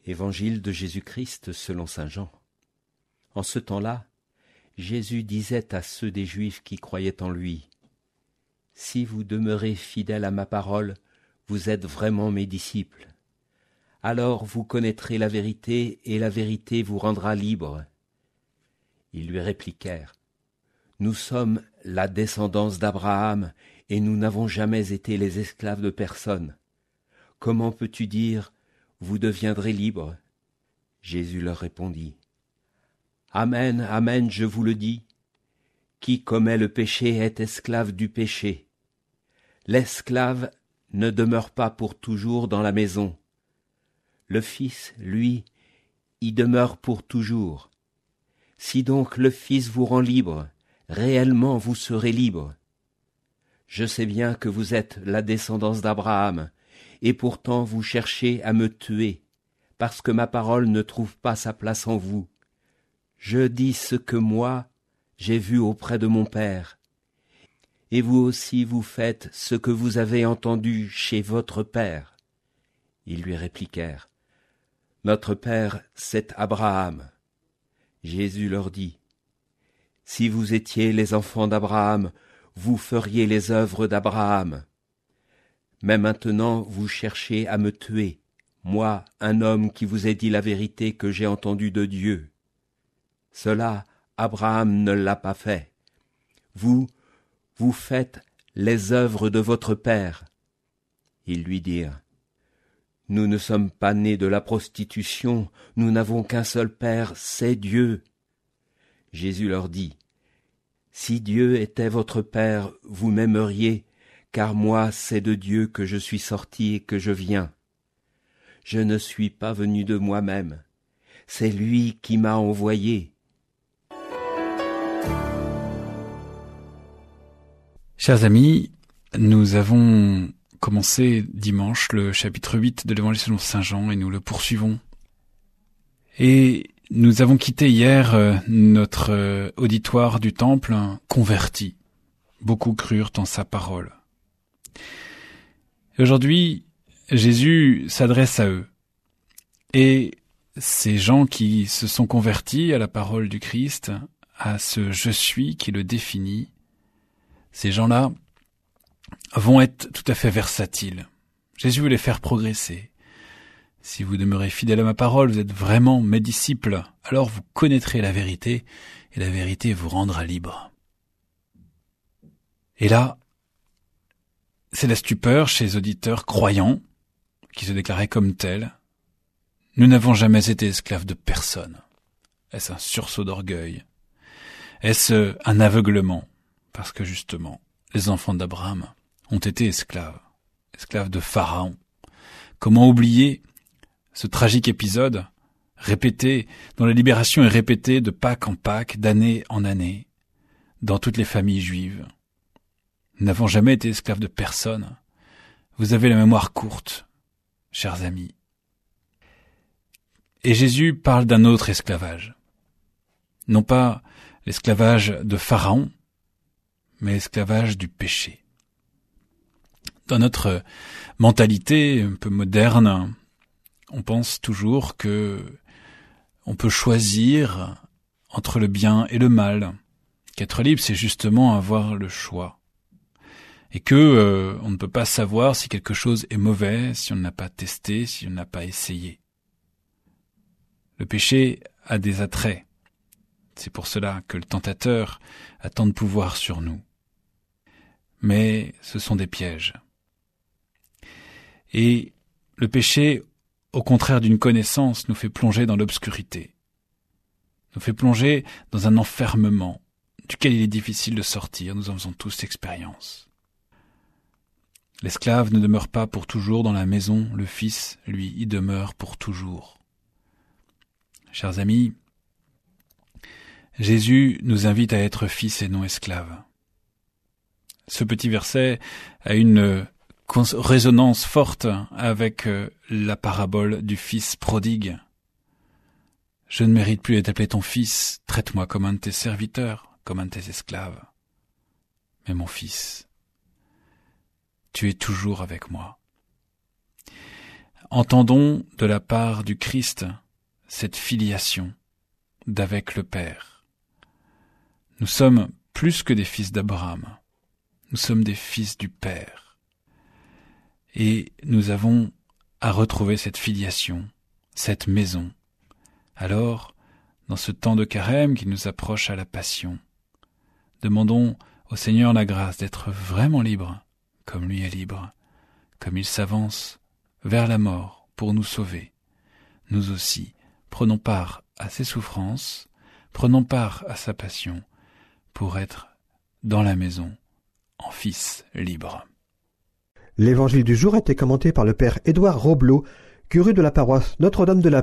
Évangile de Jésus-Christ selon saint Jean. En ce temps-là, Jésus disait à ceux des Juifs qui croyaient en lui, « Si vous demeurez fidèles à ma parole, vous êtes vraiment mes disciples. Alors vous connaîtrez la vérité, et la vérité vous rendra libres. » Ils lui répliquèrent, « Nous sommes la descendance d'Abraham, et nous n'avons jamais été les esclaves de personne. Comment peux-tu dire, vous deviendrez libres ?» Jésus leur répondit, « Amen, amen, je vous le dis, qui commet le péché est esclave du péché. L'esclave ne demeure pas pour toujours dans la maison. Le Fils, lui, y demeure pour toujours. Si donc le Fils vous rend libre, réellement vous serez libre. Je sais bien que vous êtes la descendance d'Abraham, et pourtant vous cherchez à me tuer, parce que ma parole ne trouve pas sa place en vous. Je dis ce que moi, j'ai vu auprès de mon Père. Et vous aussi vous faites ce que vous avez entendu chez votre Père. » Ils lui répliquèrent, « Notre Père, c'est Abraham. » Jésus leur dit, « Si vous étiez les enfants d'Abraham, vous feriez les œuvres d'Abraham. Mais maintenant vous cherchez à me tuer, moi, un homme qui vous ai dit la vérité que j'ai entendue de Dieu. Cela, Abraham ne l'a pas fait. Vous faites les œuvres de votre père. » Ils lui dirent, « Nous ne sommes pas nés de la prostitution, nous n'avons qu'un seul Père, c'est Dieu. » Jésus leur dit, « Si Dieu était votre Père, vous m'aimeriez, car moi c'est de Dieu que je suis sorti et que je viens. Je ne suis pas venu de moi-même, c'est lui qui m'a envoyé. » Chers amis, nous avons commencé dimanche le chapitre 8 de l'Évangile selon saint Jean et nous le poursuivons. Et nous avons quitté hier notre auditoire du temple converti. Beaucoup crurent en sa parole. Aujourd'hui, Jésus s'adresse à eux. Et ces gens qui se sont convertis à la parole du Christ, à ce « je suis » qui le définit, ces gens-là vont être tout à fait versatiles. Jésus veut les faire progresser. Si vous demeurez fidèles à ma parole, vous êtes vraiment mes disciples, alors vous connaîtrez la vérité, et la vérité vous rendra libre. Et là, c'est la stupeur chez les auditeurs croyants, qui se déclaraient comme tels. Nous n'avons jamais été esclaves de personne. Est-ce un sursaut d'orgueil? Est-ce un aveuglement? Parce que justement, les enfants d'Abraham ont été esclaves de Pharaon. Comment oublier ce tragique épisode, répété, dont la libération est répétée de Pâques en Pâques, d'année en année, dans toutes les familles juives? Nous n'avons jamais été esclaves de personne. Vous avez la mémoire courte, chers amis. Et Jésus parle d'un autre esclavage. Non pas l'esclavage de Pharaon, mais l'esclavage du péché. Dans notre mentalité un peu moderne, on pense toujours que on peut choisir entre le bien et le mal, qu'être libre, c'est justement avoir le choix. Et que on ne peut pas savoir si quelque chose est mauvais, si on n'a pas testé, si on n'a pas essayé. Le péché a des attraits. C'est pour cela que le tentateur a tant de pouvoir sur nous. Mais ce sont des pièges. Et le péché, au contraire d'une connaissance, nous fait plonger dans l'obscurité, nous fait plonger dans un enfermement duquel il est difficile de sortir. Nous en faisons tous expérience. L'esclave ne demeure pas pour toujours dans la maison, le Fils, lui, y demeure pour toujours. Chers amis, Jésus nous invite à être fils et non esclaves. Ce petit verset a une résonance forte avec la parabole du fils prodigue. Je ne mérite plus d'être appelé ton fils, traite-moi comme un de tes serviteurs, comme un de tes esclaves. Mais mon fils, tu es toujours avec moi. entendons de la part du Christ cette filiation d'avec le Père. Nous sommes plus que des fils d'Abraham, nous sommes des fils du Père. Et nous avons à retrouver cette filiation, cette maison. Alors, dans ce temps de carême qui nous approche à la Passion, demandons au Seigneur la grâce d'être vraiment libres, comme lui est libre, comme il s'avance vers la mort pour nous sauver. Nous aussi, prenons part à ses souffrances, prenons part à sa passion, pour être dans la maison, en fils libre. L'évangile du jour a été commenté par le père Édouard Roblot, curé de la paroisse Notre-Dame de la